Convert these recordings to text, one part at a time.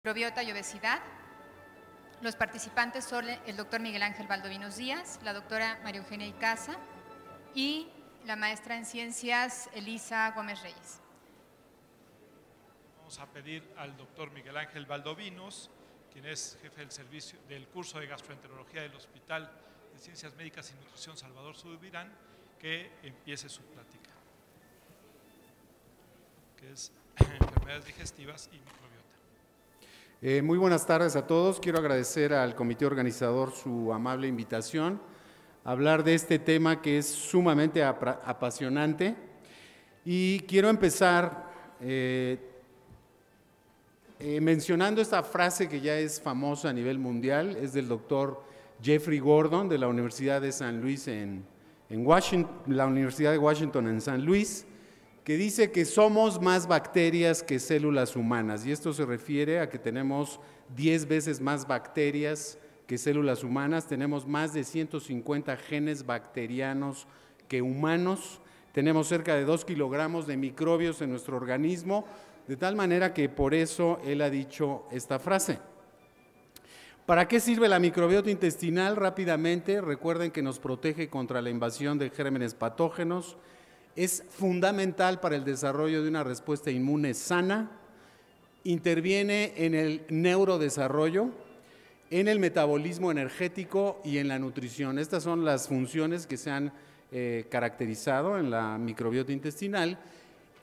Microbiota y obesidad. Los participantes son el doctor Miguel Ángel Valdovinos Díaz, la doctora María Eugenia Icaza y la maestra en ciencias Elisa Gómez Reyes. Vamos a pedir al doctor Miguel Ángel Valdovinos, quien es jefe del servicio del curso de gastroenterología del Hospital de Ciencias Médicas y Nutrición Salvador Subirán, que empiece su plática, que es enfermedades digestivas y microbiota. Muy buenas tardes a todos. Quiero agradecer al comité organizador su amable invitación a hablar de este tema que es sumamente apasionante. Y quiero empezar mencionando esta frase que ya es famosa a nivel mundial, es del doctor Jeffrey Gordon de la Universidad de San Luis en Washington, la Universidad de Washington en San Luis, que dice que somos más bacterias que células humanas, y esto se refiere a que tenemos 10 veces más bacterias que células humanas, tenemos más de 150 genes bacterianos que humanos, tenemos cerca de 2 kilogramos de microbios en nuestro organismo, de tal manera que por eso él ha dicho esta frase. ¿Para qué sirve la microbiota intestinal? Rápidamente, recuerden que nos protege contra la invasión de gérmenes patógenos, es fundamental para el desarrollo de una respuesta inmune sana, interviene en el neurodesarrollo, en el metabolismo energético y en la nutrición. Estas son las funciones que se han caracterizado en la microbiota intestinal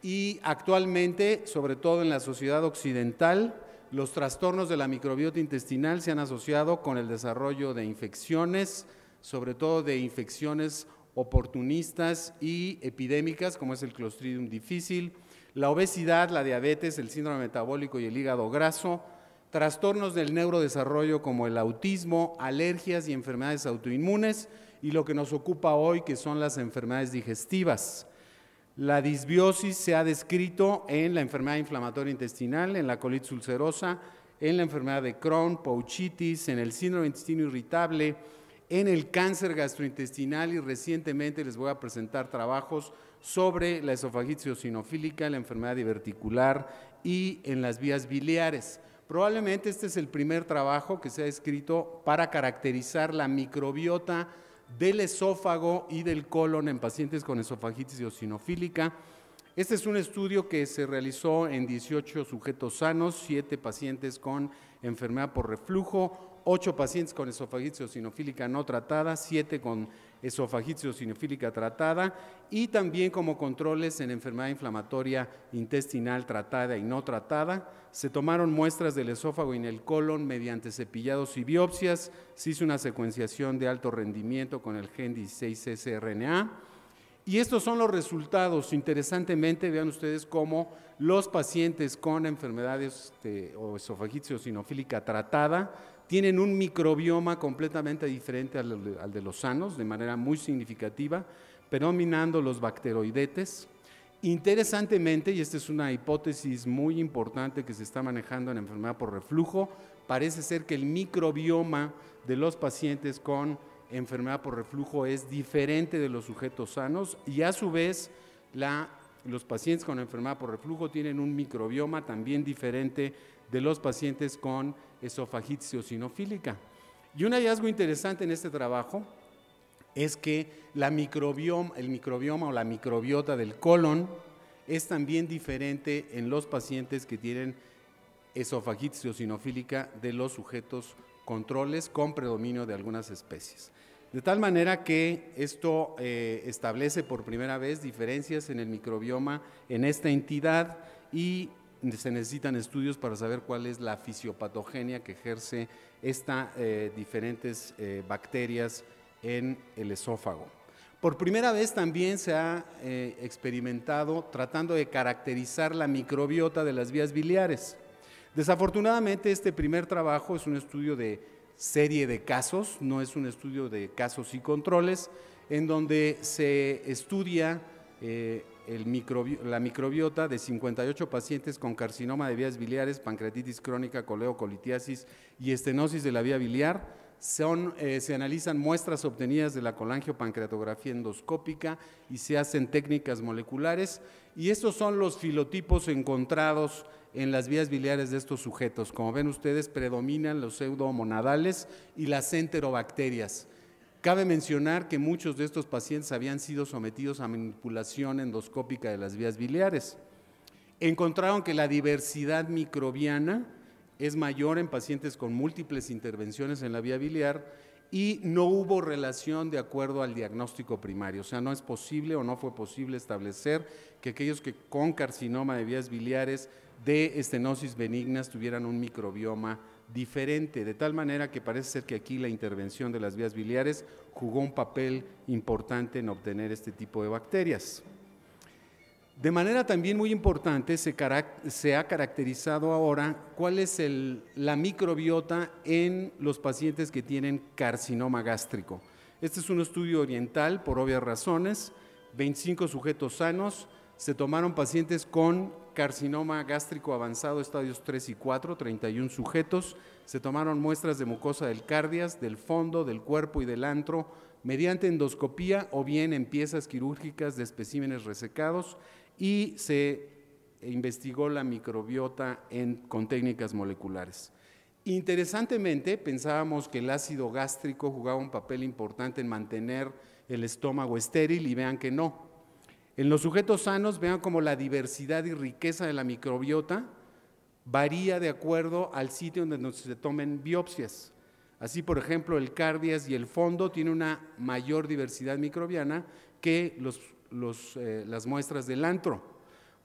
y actualmente, sobre todo en la sociedad occidental, los trastornos de la microbiota intestinal se han asociado con el desarrollo de infecciones, sobre todo de infecciones oportunistas y epidémicas, como es el Clostridium difficile, la obesidad, la diabetes, el síndrome metabólico y el hígado graso, trastornos del neurodesarrollo como el autismo, alergias y enfermedades autoinmunes, y lo que nos ocupa hoy, que son las enfermedades digestivas. La disbiosis se ha descrito en la enfermedad inflamatoria intestinal, en la colitis ulcerosa, en la enfermedad de Crohn, pouchitis, en el síndrome de intestino irritable, en el cáncer gastrointestinal, y recientemente les voy a presentar trabajos sobre la esofagitis eosinofílica, la enfermedad diverticular y en las vías biliares. Probablemente este es el primer trabajo que se ha escrito para caracterizar la microbiota del esófago y del colon en pacientes con esofagitis eosinofílica. Este es un estudio que se realizó en 18 sujetos sanos, 7 pacientes con enfermedad por reflujo, 8 pacientes con esofagitis eosinofílica no tratada, 7 con esofagitis eosinofílica tratada y también como controles en enfermedad inflamatoria intestinal tratada y no tratada. Se tomaron muestras del esófago y en el colon mediante cepillados y biopsias, se hizo una secuenciación de alto rendimiento con el gen 16S-RNA. Y estos son los resultados. Interesantemente, vean ustedes cómo los pacientes con enfermedades o esofagitis eosinofílica tratada tienen un microbioma completamente diferente al de los sanos, de manera muy significativa, predominando los bacteroidetes. Interesantemente, y esta es una hipótesis muy importante que se está manejando en enfermedad por reflujo, parece ser que el microbioma de los pacientes con enfermedad por reflujo es diferente de los sujetos sanos y a su vez los pacientes con enfermedad por reflujo tienen un microbioma también diferente de los pacientes con esofagitis eosinofílica. Y un hallazgo interesante en este trabajo es que el microbioma o la microbiota del colon es también diferente en los pacientes que tienen esofagitis eosinofílica de los sujetos controles con predominio de algunas especies. De tal manera que esto establece por primera vez diferencias en el microbioma en esta entidad y se necesitan estudios para saber cuál es la fisiopatogenia que ejerce estas diferentes bacterias en el esófago. Por primera vez también se ha experimentado tratando de caracterizar la microbiota de las vías biliares. Desafortunadamente este primer trabajo es un estudio de serie de casos, no es un estudio de casos y controles, en donde se estudia la microbiota de 58 pacientes con carcinoma de vías biliares, pancreatitis crónica, coleocolitiasis y estenosis de la vía biliar. se analizan muestras obtenidas de la colangiopancreatografía endoscópica y se hacen técnicas moleculares, y estos son los filotipos encontrados en las vías biliares de estos sujetos. Como ven ustedes, predominan los pseudomonadales y las enterobacterias. Cabe mencionar que muchos de estos pacientes habían sido sometidos a manipulación endoscópica de las vías biliares. Encontraron que la diversidad microbiana es mayor en pacientes con múltiples intervenciones en la vía biliar y no hubo relación de acuerdo al diagnóstico primario. O sea, no es posible o no fue posible establecer que aquellos que con carcinoma de vías biliares de estenosis benignas tuvieran un microbioma diferente, de tal manera que parece ser que aquí la intervención de las vías biliares jugó un papel importante en obtener este tipo de bacterias. De manera también muy importante se ha caracterizado ahora cuál es la microbiota en los pacientes que tienen carcinoma gástrico. Este es un estudio oriental por obvias razones, 25 sujetos sanos, se tomaron pacientes con carcinoma gástrico avanzado, estadios 3 y 4, 31 sujetos, se tomaron muestras de mucosa del cardias, del fondo, del cuerpo y del antro, mediante endoscopía o bien en piezas quirúrgicas de especímenes resecados, y se investigó la microbiota con técnicas moleculares. Interesantemente, pensábamos que el ácido gástrico jugaba un papel importante en mantener el estómago estéril, y vean que no. En los sujetos sanos, vean cómo la diversidad y riqueza de la microbiota varía de acuerdo al sitio donde se tomen biopsias. Así, por ejemplo, el cardias y el fondo tienen una mayor diversidad microbiana que las muestras del antro.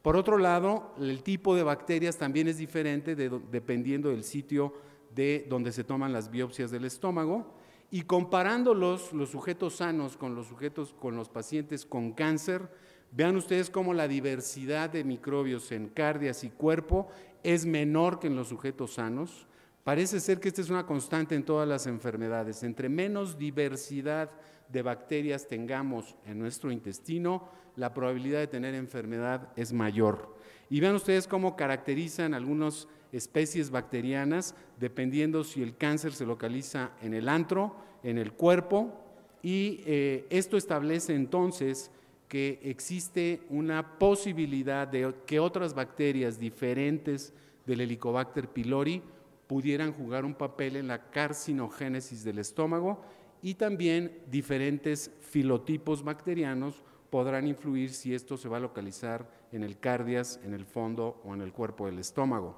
Por otro lado, el tipo de bacterias también es diferente dependiendo del sitio de donde se toman las biopsias del estómago, y comparando los sujetos sanos con los pacientes con cáncer, vean ustedes cómo la diversidad de microbios en cardias y cuerpo es menor que en los sujetos sanos. Parece ser que esta es una constante en todas las enfermedades. Entre menos diversidad de bacterias tengamos en nuestro intestino, la probabilidad de tener enfermedad es mayor. Y vean ustedes cómo caracterizan algunas especies bacterianas dependiendo si el cáncer se localiza en el antro, en el cuerpo, y esto establece entonces que existe una posibilidad de que otras bacterias diferentes del Helicobacter pylori pudieran jugar un papel en la carcinogénesis del estómago, y también diferentes filotipos bacterianos podrán influir si esto se va a localizar en el cardias, en el fondo o en el cuerpo del estómago.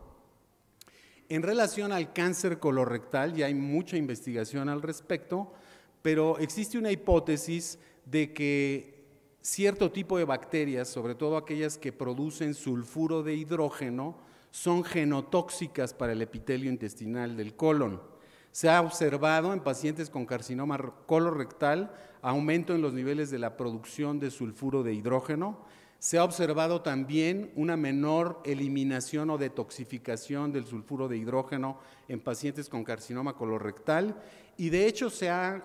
En relación al cáncer colorectal, ya hay mucha investigación al respecto, pero existe una hipótesis de que cierto tipo de bacterias, sobre todo aquellas que producen sulfuro de hidrógeno, son genotóxicas para el epitelio intestinal del colon. Se ha observado en pacientes con carcinoma colorectal aumento en los niveles de la producción de sulfuro de hidrógeno. Se ha observado también una menor eliminación o detoxificación del sulfuro de hidrógeno en pacientes con carcinoma colorectal, y de hecho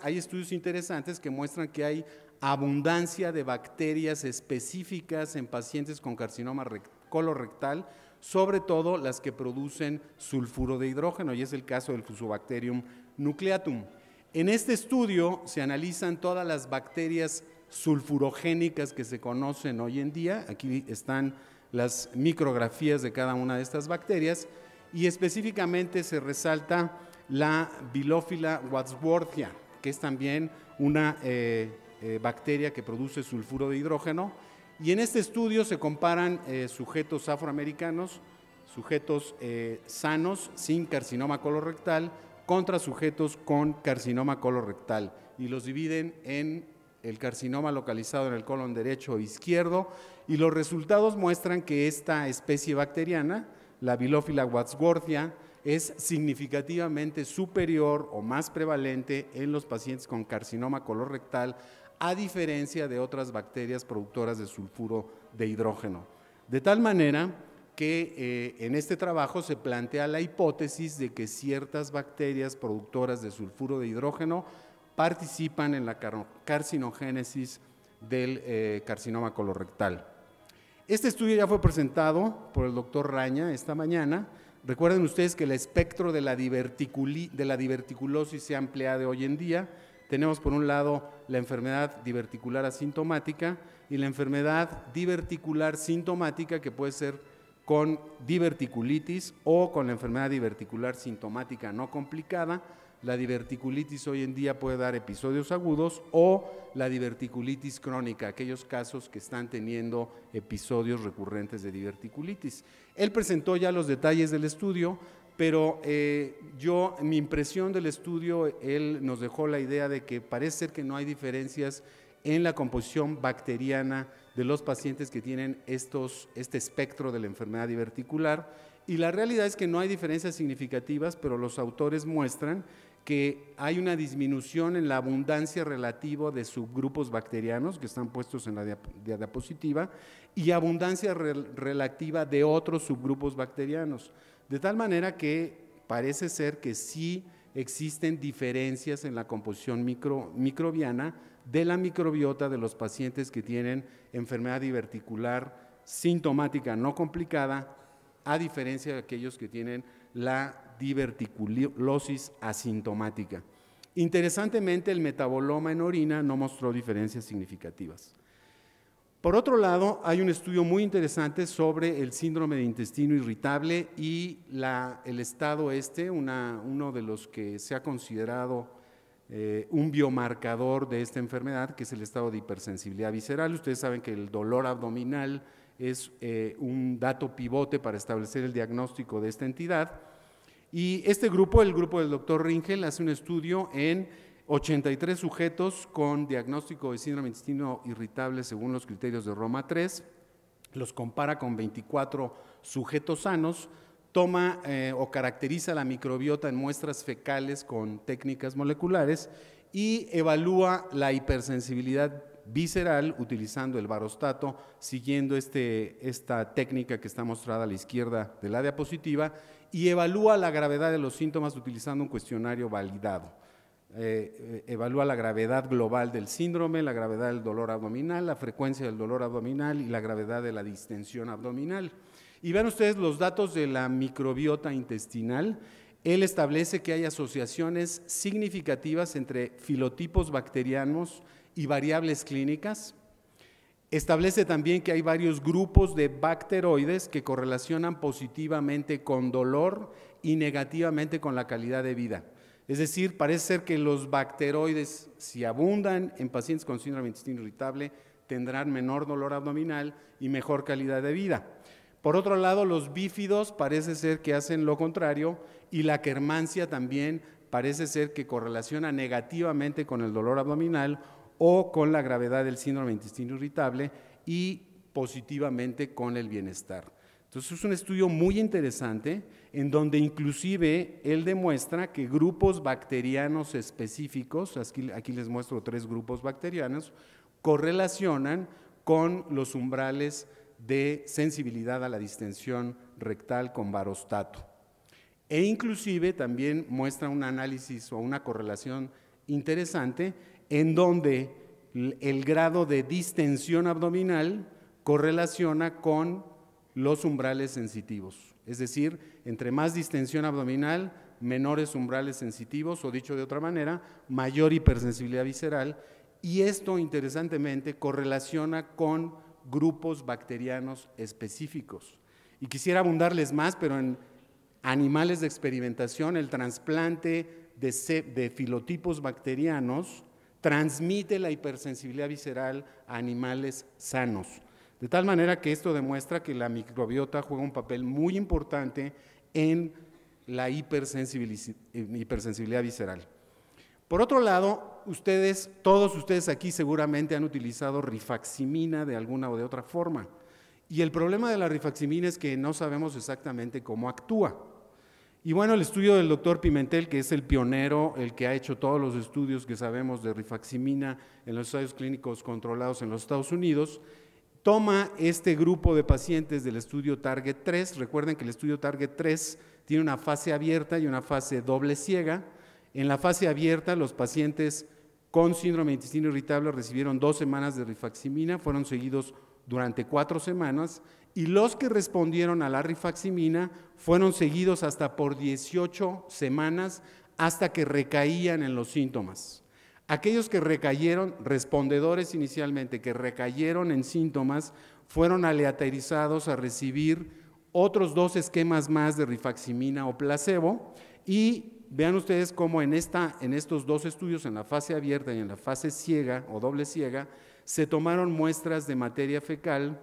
hay estudios interesantes que muestran que hay abundancia de bacterias específicas en pacientes con carcinoma colorectal, sobre todo las que producen sulfuro de hidrógeno, y es el caso del Fusobacterium nucleatum. En este estudio se analizan todas las bacterias sulfurogénicas que se conocen hoy en día. Aquí están las micrografías de cada una de estas bacterias, y específicamente se resalta la Bilophila wadsworthia, que es también una bacteria que produce sulfuro de hidrógeno. Y en este estudio se comparan sujetos afroamericanos, sujetos sanos sin carcinoma colorectal, contra sujetos con carcinoma colorectal, y los dividen en el carcinoma localizado en el colon derecho o izquierdo, y los resultados muestran que esta especie bacteriana, la Bilophila wadsworthia, es significativamente superior o más prevalente en los pacientes con carcinoma colorectal, a diferencia de otras bacterias productoras de sulfuro de hidrógeno. De tal manera que en este trabajo se plantea la hipótesis de que ciertas bacterias productoras de sulfuro de hidrógeno participan en la carcinogénesis del carcinoma colorectal. Este estudio ya fue presentado por el doctor Raña esta mañana, Recuerden ustedes que el espectro de la diverticulosis se ha ampliado hoy en día. Tenemos por un lado la enfermedad diverticular asintomática y la enfermedad diverticular sintomática, que puede ser con diverticulitis o con la enfermedad diverticular sintomática no complicada. La diverticulitis hoy en día puede dar episodios agudos, o la diverticulitis crónica, aquellos casos que están teniendo episodios recurrentes de diverticulitis. Él presentó ya los detalles del estudio, pero mi impresión del estudio, él nos dejó la idea de que parece ser que no hay diferencias en la composición bacteriana de los pacientes que tienen este espectro de la enfermedad diverticular, y la realidad es que no hay diferencias significativas, pero los autores muestran que hay una disminución en la abundancia relativa de subgrupos bacterianos que están puestos en la diapositiva, y abundancia relativa de otros subgrupos bacterianos, de tal manera que parece ser que sí existen diferencias en la composición microbiana de la microbiota de los pacientes que tienen enfermedad diverticular sintomática no complicada, a diferencia de aquellos que tienen la diverticulosis asintomática. Interesantemente, el metaboloma en orina no mostró diferencias significativas. Por otro lado, hay un estudio muy interesante sobre el síndrome de intestino irritable y el estado uno de los que se ha considerado un biomarcador de esta enfermedad, que es el estado de hipersensibilidad visceral. Ustedes saben que el dolor abdominal es un dato pivote para establecer el diagnóstico de esta entidad. Y este grupo, el grupo del doctor Ringel, hace un estudio en 83 sujetos con diagnóstico de síndrome de intestino irritable según los criterios de Roma III, los compara con 24 sujetos sanos, toma o caracteriza la microbiota en muestras fecales con técnicas moleculares y evalúa la hipersensibilidad visceral utilizando el varostato, siguiendo esta técnica que está mostrada a la izquierda de la diapositiva, y evalúa la gravedad de los síntomas utilizando un cuestionario validado. Evalúa la gravedad global del síndrome, la gravedad del dolor abdominal, la frecuencia del dolor abdominal y la gravedad de la distensión abdominal. Y vean ustedes los datos de la microbiota intestinal. Él establece que hay asociaciones significativas entre filotipos bacterianos y variables clínicas. Establece también que hay varios grupos de bacteroides que correlacionan positivamente con dolor y negativamente con la calidad de vida. Es decir, parece ser que los bacteroides, si abundan en pacientes con síndrome de intestino irritable, tendrán menor dolor abdominal y mejor calidad de vida. Por otro lado, los bífidos parece ser que hacen lo contrario, y la quermancia también parece ser que correlaciona negativamente con el dolor abdominal o con la gravedad del síndrome de intestino irritable, y positivamente con el bienestar. Entonces es un estudio muy interesante en donde inclusive él demuestra que grupos bacterianos específicos, aquí les muestro 3 grupos bacterianos, correlacionan con los umbrales de sensibilidad a la distensión rectal con varostato. E inclusive también muestra un análisis o una correlación interesante en donde el grado de distensión abdominal correlaciona con los umbrales sensitivos. Es decir, entre más distensión abdominal, menores umbrales sensitivos, o dicho de otra manera, mayor hipersensibilidad visceral, y esto interesantemente correlaciona con grupos bacterianos específicos. Y quisiera abundarles más, pero en animales de experimentación, el trasplante de filotipos bacterianos transmite la hipersensibilidad visceral a animales sanos. De tal manera que esto demuestra que la microbiota juega un papel muy importante en la hipersensibilidad visceral. Por otro lado, todos ustedes aquí seguramente han utilizado rifaximina de alguna o de otra forma. Y el problema de la rifaximina es que no sabemos exactamente cómo actúa. Y bueno, el estudio del doctor Pimentel, que es el pionero, el que ha hecho todos los estudios que sabemos de rifaximina en los ensayos clínicos controlados en los Estados Unidos, toma este grupo de pacientes del estudio Target 3. Recuerden que el estudio Target 3 tiene una fase abierta y una fase doble ciega. En la fase abierta, los pacientes con síndrome de intestino irritable recibieron 2 semanas de rifaximina, fueron seguidos durante 4 semanas y los que respondieron a la rifaximina fueron seguidos hasta por 18 semanas hasta que recaían en los síntomas. Aquellos que recayeron, respondedores inicialmente, que recayeron en síntomas, fueron aleatorizados a recibir otros 2 esquemas más de rifaximina o placebo y vean ustedes cómo en estos 2 estudios, en la fase abierta y en la fase ciega o doble ciega, se tomaron muestras de materia fecal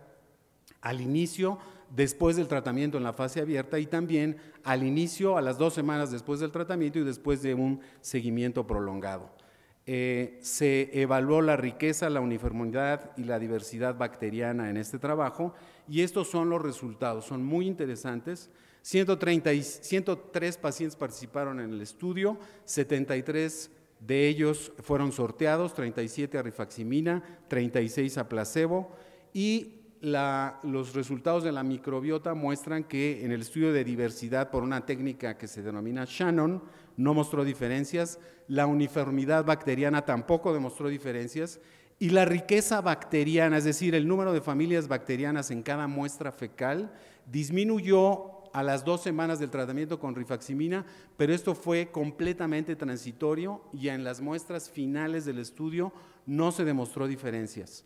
al inicio, después del tratamiento en la fase abierta y también al inicio, a las 2 semanas después del tratamiento y después de un seguimiento prolongado. Se evaluó la riqueza, la uniformidad y la diversidad bacteriana en este trabajo y estos son los resultados, son muy interesantes. 103 pacientes participaron en el estudio, 73 de ellos fueron sorteados, 37 a rifaximina, 36 a placebo y los resultados de la microbiota muestran que en el estudio de diversidad por una técnica que se denomina Shannon no mostró diferencias, la uniformidad bacteriana tampoco demostró diferencias y la riqueza bacteriana, es decir, el número de familias bacterianas en cada muestra fecal disminuyó a las 2 semanas del tratamiento con rifaximina, pero esto fue completamente transitorio y en las muestras finales del estudio no se demostró diferencias.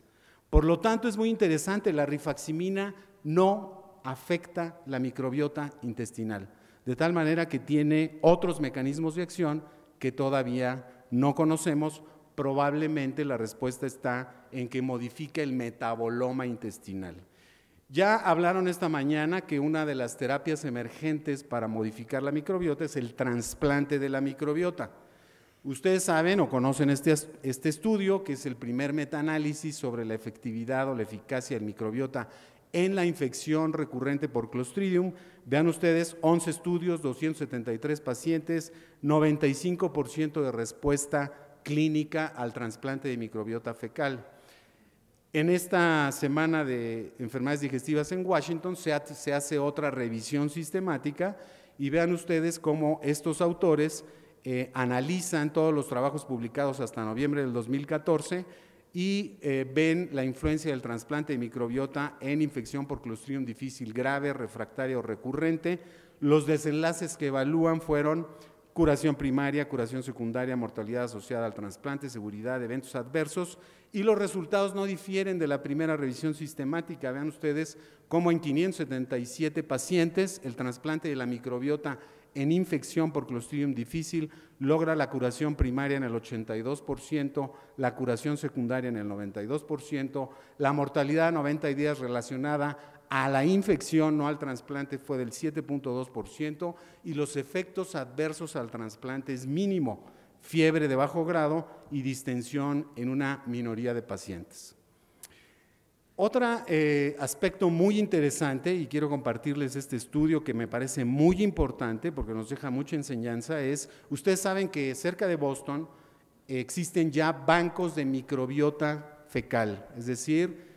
Por lo tanto, es muy interesante, la rifaximina no afecta la microbiota intestinal, de tal manera que tiene otros mecanismos de acción que todavía no conocemos. Probablemente la respuesta está en que modifica el metaboloma intestinal. Ya hablaron esta mañana que una de las terapias emergentes para modificar la microbiota es el trasplante de la microbiota. Ustedes saben o conocen este estudio, que es el primer metaanálisis sobre la efectividad o la eficacia del microbiota en la infección recurrente por Clostridium. Vean ustedes, 11 estudios, 273 pacientes, 95% de respuesta clínica al trasplante de microbiota fecal. En esta semana de enfermedades digestivas en Washington se hace otra revisión sistemática y vean ustedes cómo estos autores analizan todos los trabajos publicados hasta noviembre del 2014 y ven la influencia del trasplante de microbiota en infección por Clostridium difficile grave, refractaria o recurrente. Los desenlaces que evalúan fueron curación primaria, curación secundaria, mortalidad asociada al trasplante, seguridad, eventos adversos, y los resultados no difieren de la primera revisión sistemática. Vean ustedes cómo en 577 pacientes el trasplante de la microbiota en infección por Clostridium difficile logra la curación primaria en el 82%, la curación secundaria en el 92%, la mortalidad a 90 días relacionada a la infección, no al trasplante, fue del 7.2% y los efectos adversos al trasplante es mínimo, fiebre de bajo grado y distensión en una minoría de pacientes. Otro aspecto muy interesante, y quiero compartirles este estudio que me parece muy importante porque nos deja mucha enseñanza, es, ustedes saben que cerca de Boston existen ya bancos de microbiota fecal, es decir,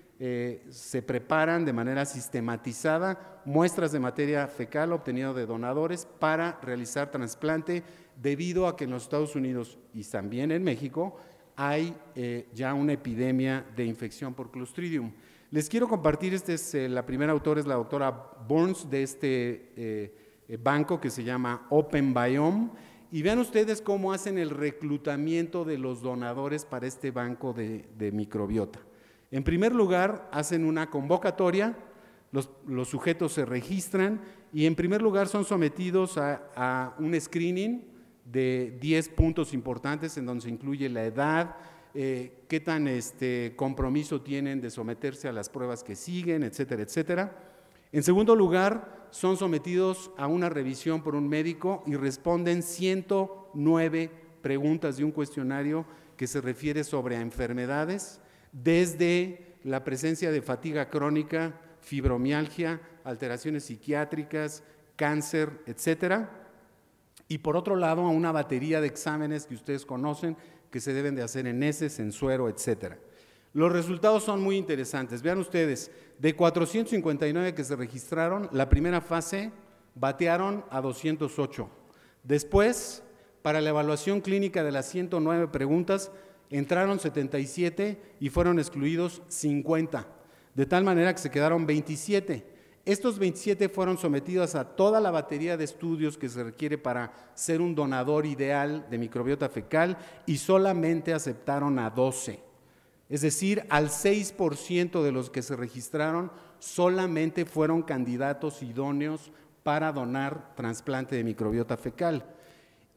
se preparan de manera sistematizada muestras de materia fecal obtenido de donadores para realizar trasplante, debido a que en los Estados Unidos y también en México hay ya una epidemia de infección por Clostridium. Les quiero compartir, la primera autora es la doctora Burns de este banco que se llama Open Biome, y vean ustedes cómo hacen el reclutamiento de los donadores para este banco de microbiota. En primer lugar, hacen una convocatoria, los sujetos se registran y en primer lugar son sometidos a un screening de 10 puntos importantes en donde se incluye la edad, qué tan compromiso tienen de someterse a las pruebas que siguen, etcétera, etcétera. En segundo lugar, son sometidos a una revisión por un médico y responden 109 preguntas de un cuestionario que se refiere sobre enfermedades, desde la presencia de fatiga crónica, fibromialgia, alteraciones psiquiátricas, cáncer, etcétera. Y por otro lado, a una batería de exámenes que ustedes conocen que se deben de hacer en heces, en suero, etcétera. Los resultados son muy interesantes. Vean ustedes, de 459 que se registraron, la primera fase batearon a 208. Después, para la evaluación clínica de las 109 preguntas, entraron 77 y fueron excluidos 50. de tal manera que se quedaron 27. Estos 27 fueron sometidos a toda la batería de estudios que se requiere para ser un donador ideal de microbiota fecal y solamente aceptaron a 12. Es decir, al 6% de los que se registraron solamente fueron candidatos idóneos para donar trasplante de microbiota fecal.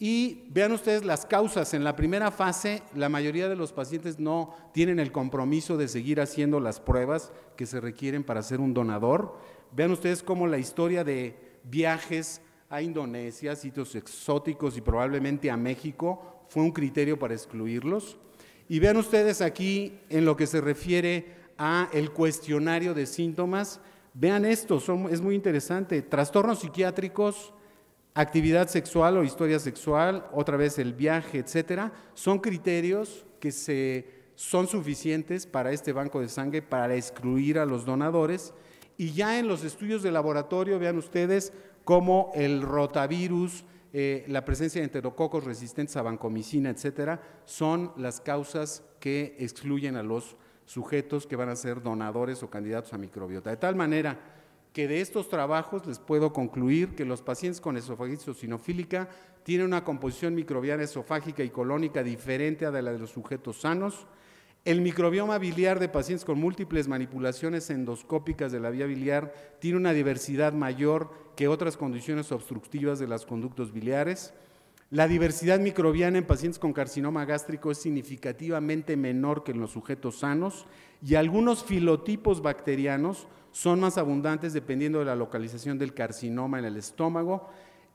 Y vean ustedes las causas. En la primera fase, la mayoría de los pacientes no tienen el compromiso de seguir haciendo las pruebas que se requieren para ser un donador. Vean ustedes cómo la historia de viajes a Indonesia, sitios exóticos y probablemente a México fue un criterio para excluirlos. Y vean ustedes aquí en lo que se refiere a el cuestionario de síntomas, vean esto, es muy interesante, trastornos psiquiátricos, actividad sexual o historia sexual, otra vez el viaje, etcétera, son criterios que son suficientes para este banco de sangre para excluir a los donadores. Y ya en los estudios de laboratorio, vean ustedes cómo el rotavirus, la presencia de enterococos resistentes a vancomicina, etcétera, son las causas que excluyen a los sujetos que van a ser donadores o candidatos a microbiota. De tal manera que de estos trabajos les puedo concluir que los pacientes con esofagitis eosinofílica tienen una composición microbiana esofágica y colónica diferente a la de los sujetos sanos. El microbioma biliar de pacientes con múltiples manipulaciones endoscópicas de la vía biliar tiene una diversidad mayor que otras condiciones obstructivas de los conductos biliares. La diversidad microbiana en pacientes con carcinoma gástrico es significativamente menor que en los sujetos sanos y algunos filotipos bacterianos son más abundantes dependiendo de la localización del carcinoma en el estómago.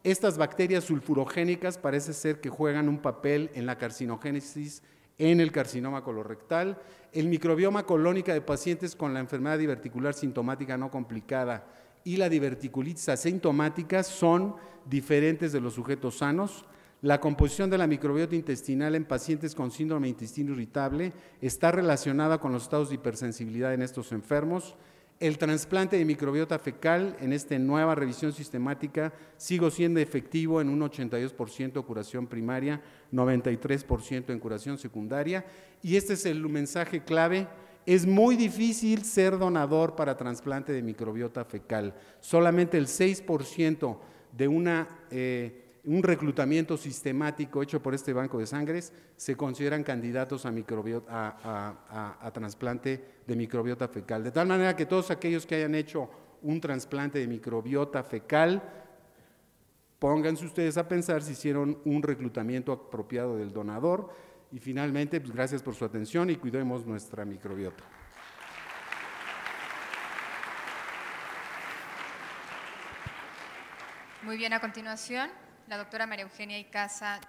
Estas bacterias sulfurogénicas parece ser que juegan un papel en la carcinogénesis en el carcinoma colorectal. El microbioma colónica de pacientes con la enfermedad diverticular sintomática no complicada y la diverticulitis asintomática son diferentes de los sujetos sanos. La composición de la microbiota intestinal en pacientes con síndrome de intestino irritable está relacionada con los estados de hipersensibilidad en estos enfermos. El trasplante de microbiota fecal en esta nueva revisión sistemática sigue siendo efectivo en un 82% curación primaria, 93% en curación secundaria, y este es el mensaje clave. Es muy difícil ser donador para trasplante de microbiota fecal. Solamente el 6% de un reclutamiento sistemático hecho por este banco de sangres se consideran candidatos a trasplante de microbiota fecal. De tal manera que todos aquellos que hayan hecho un trasplante de microbiota fecal, pónganse ustedes a pensar si hicieron un reclutamiento apropiado del donador. Y finalmente, pues gracias por su atención y cuidemos nuestra microbiota. Muy bien, a continuación, la doctora María Eugenia Icaza.